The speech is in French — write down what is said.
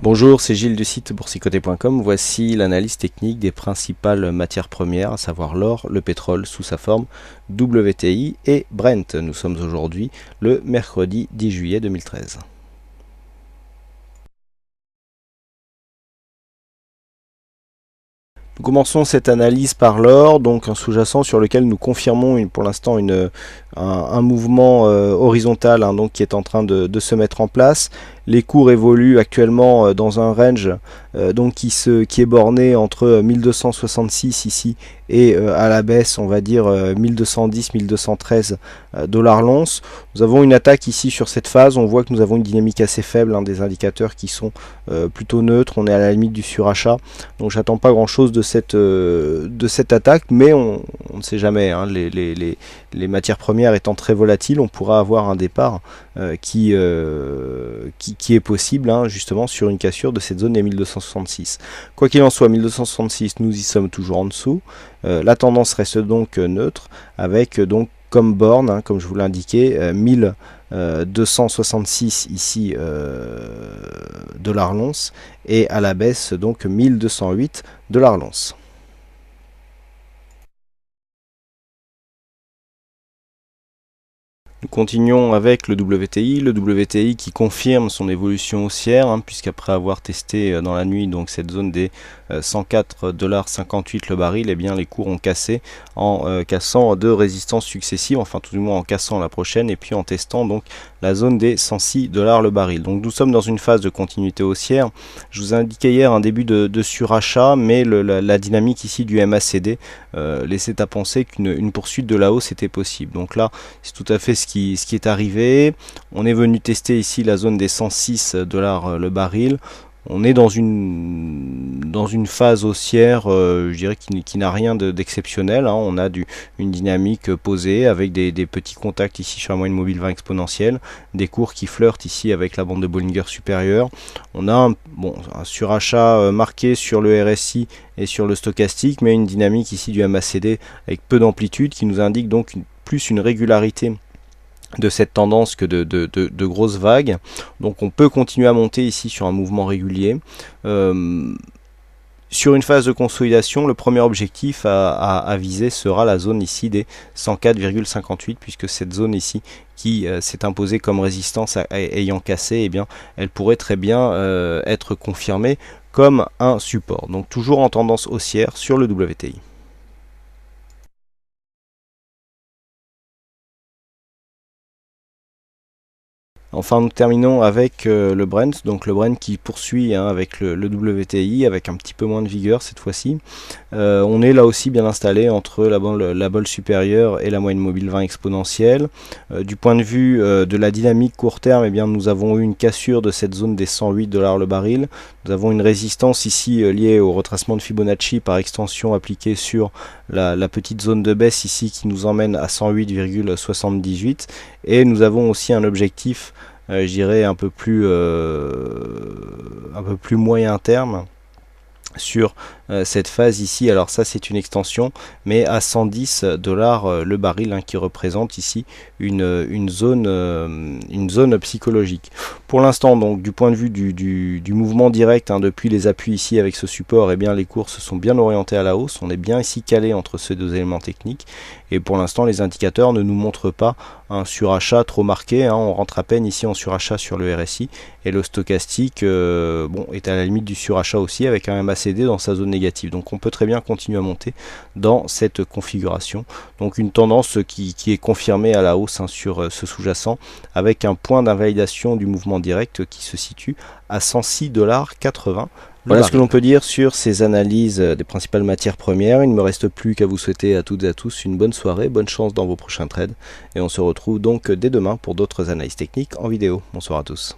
Bonjour, c'est Gilles du site boursicoté.com. Voici l'analyse technique des principales matières premières, à savoir l'or, le pétrole sous sa forme WTI et Brent. Nous sommes aujourd'hui le mercredi 10 juillet 2013. Nous commençons cette analyse par l'or, donc un sous-jacent sur lequel nous confirmons pour l'instant un mouvement horizontal donc, qui est en train de se mettre en place. Les cours évoluent actuellement dans un range donc qui est borné entre 1266 ici et à la baisse on va dire 1210-1213 dollars l'once. Nous avons une attaque ici sur cette phase, on voit que nous avons une dynamique assez faible, des indicateurs qui sont plutôt neutres, on est à la limite du surachat, donc j'attends pas grand chose de cette attaque, mais on ne sait jamais, les matières premières étant très volatiles, on pourra avoir un départ qui est possible justement sur une cassure de cette zone des 1266. Quoi qu'il en soit, 1266, nous y sommes toujours en dessous. La tendance reste donc neutre avec donc comme borne, comme je vous l'indiquais, 1266 ici dollars l'once et à la baisse donc 1208 dollars l'once. Nous continuons avec le WTI qui confirme son évolution haussière, puisqu'après avoir testé dans la nuit donc cette zone des 104,58 $ le baril, eh bien les cours ont cassé en cassant deux résistances successives, enfin tout du moins en cassant la prochaine et puis en testant donc la zone des 106 $ le baril. Donc nous sommes dans une phase de continuité haussière. Je vous ai indiqué hier un début de surachat, mais la dynamique ici du MACD laissait à penser qu'une poursuite de la hausse était possible. Donc là, c'est tout à fait ce qui est arrivé. On est venu tester ici la zone des 106 $ le baril. On est dans une phase haussière, je dirais, qui n'a rien d'exceptionnel. On a une dynamique posée avec des petits contacts ici sur la moyenne mobile 20 exponentielle, des cours qui flirtent ici avec la bande de Bollinger supérieure. On a un surachat marqué sur le RSI et sur le stochastique, mais une dynamique ici du MACD avec peu d'amplitude qui nous indique donc plus une régularité de cette tendance que de grosses vagues. Donc on peut continuer à monter ici sur un mouvement régulier. Sur une phase de consolidation, le premier objectif à viser sera la zone ici des 104,58, puisque cette zone ici qui s'est imposée comme résistance ayant cassé, eh bien, elle pourrait très bien être confirmée comme un support. Donc toujours en tendance haussière sur le WTI. Enfin, nous terminons avec le Brent, donc le Brent qui poursuit avec le WTI, avec un petit peu moins de vigueur cette fois-ci. On est là aussi bien installé entre la bolle supérieure et la moyenne mobile 20 exponentielle. Du point de vue de la dynamique court terme, eh bien, nous avons eu une cassure de cette zone des 108 $ le baril. Nous avons une résistance ici liée au retracement de Fibonacci par extension appliquée sur la petite zone de baisse ici qui nous emmène à 108,78, et nous avons aussi un objectif je dirais un peu plus moyen terme sur cette phase ici. Alors ça c'est une extension, mais à 110 $ le baril, qui représente ici une zone psychologique. Pour l'instant, donc du point de vue du mouvement direct, depuis les appuis ici avec ce support, eh bien les cours se sont bien orientés à la hausse. On est bien ici calé entre ces deux éléments techniques, et pour l'instant les indicateurs ne nous montrent pas un surachat trop marqué. On rentre à peine ici en surachat sur le RSI, et le stochastique est à la limite du surachat aussi, avec un MACD dans sa zone négative. Donc on peut très bien continuer à monter dans cette configuration. Donc une tendance qui est confirmée à la hausse sur ce sous-jacent, avec un point d'invalidation du mouvement direct qui se situe à 106,80 $. Voilà ce que l'on peut dire sur ces analyses des principales matières premières. Il ne me reste plus qu'à vous souhaiter à toutes et à tous une bonne soirée, bonne chance dans vos prochains trades, et on se retrouve donc dès demain pour d'autres analyses techniques en vidéo. Bonsoir à tous.